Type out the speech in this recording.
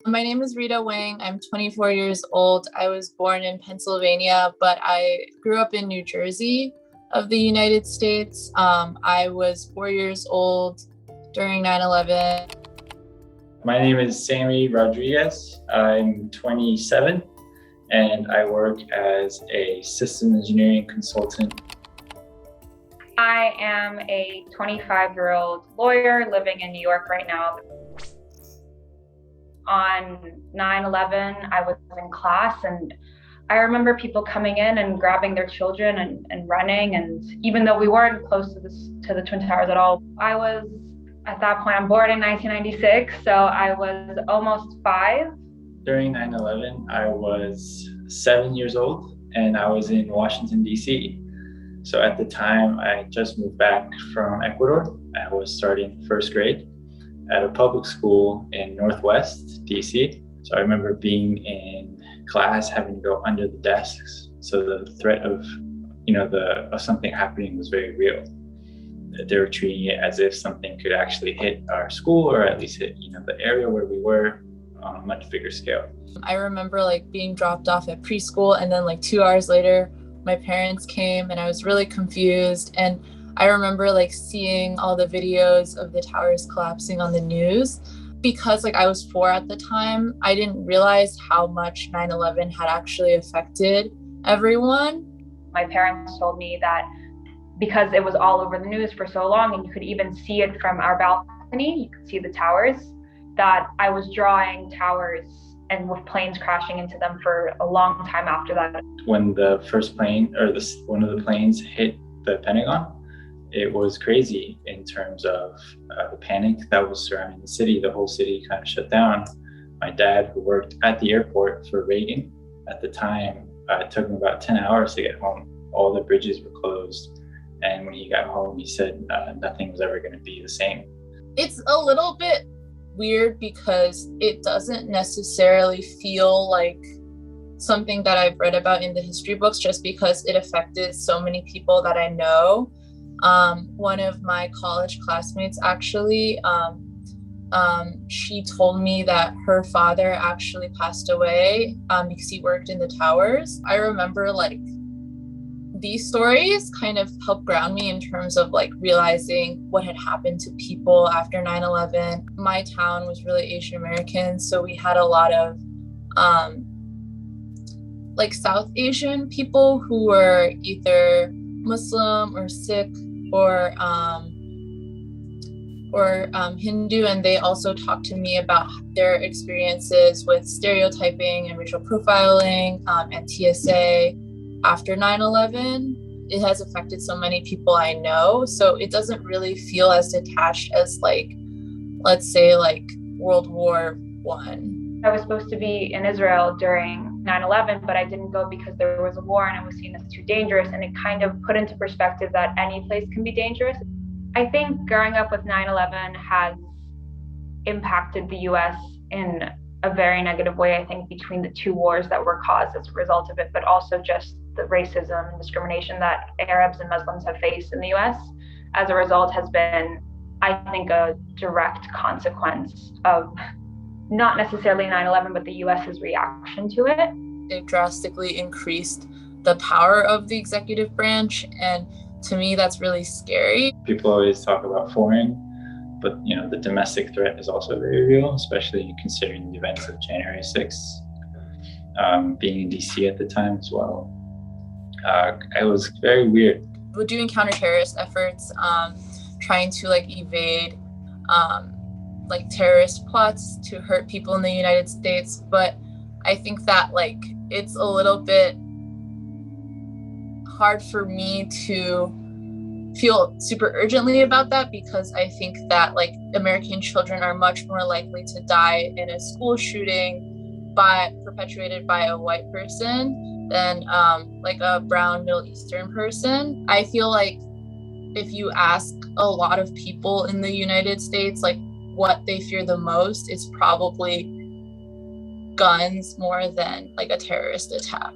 My name is Rita Wang. I'm 24 years old. I was born in Pennsylvania, but I grew up in New Jersey of the United States. I was 4 years old during 9/11. My name is Sammy Rodriguez. I'm 27 and I work as a system engineering consultant. I am a 25-year-old lawyer living in New York right now. On 9/11, I was in class and I remember people coming in and grabbing their children and running. And even though we weren't close to the Twin Towers at all, I was, at that point, I'm born in 1996, so I was almost 5. During 9/11, I was 7 years old and I was in Washington, D.C. So at the time, I just moved back from Ecuador. I was starting first grade at a public school in Northwest DC. So I remember being in class, having to go under the desks. So the threat of, of something happening was very real. They were treating it as if something could actually hit our school, or at least hit, the area where we were on a much bigger scale. I remember being dropped off at preschool, and then 2 hours later, my parents came and I was really confused. And I remember seeing all the videos of the towers collapsing on the news. Because I was 4 at the time, I didn't realize how much 9/11 had actually affected everyone. My parents told me that because it was all over the news for so long and you could even see it from our balcony, you could see the towers, that I was drawing towers and with planes crashing into them for a long time after that. When the first plane or one of the planes hit the Pentagon, it was crazy in terms of the panic that was surrounding the city. The whole city kind of shut down. My dad, who worked at the airport for Reagan at the time, it took him about 10 hours to get home. All the bridges were closed. And when he got home, he said nothing was ever going to be the same. It's a little bit weird because it doesn't necessarily feel like something that I've read about in the history books, just because it affected so many people that I know. One of my college classmates actually, she told me that her father actually passed away because he worked in the towers. I remember these stories kind of helped ground me in terms of realizing what had happened to people after 9/11. My town was really Asian American, so we had a lot of South Asian people who were either Muslim or Sikh or Hindu, and they also talked to me about their experiences with stereotyping and racial profiling and TSA after 9/11. It has affected so many people I know, so it doesn't really feel as detached as let's say World War I. I was supposed to be in Israel during 9/11, but I didn't go because there was a war and it was seen as too dangerous, and it kind of put into perspective that any place can be dangerous. I think growing up with 9/11 has impacted the US in a very negative way, I think, between the two wars that were caused as a result of it, but also just the racism and discrimination that Arabs and Muslims have faced in the US as a result has been, I think, a direct consequence of not necessarily 9/11, but the US's reaction to it. It drastically increased the power of the executive branch, and to me, that's really scary. People always talk about foreign, but the domestic threat is also very real, especially considering the events of January 6th, being in DC at the time as well. It was very weird. We're doing counter-terrorist efforts, trying to evade terrorist plots to hurt people in the United States. But I think that it's a little bit hard for me to feel super urgently about that, because I think that American children are much more likely to die in a school shooting perpetrated by a white person than a brown Middle Eastern person. I feel if you ask a lot of people in the United States what they fear the most, it's probably guns more than a terrorist attack.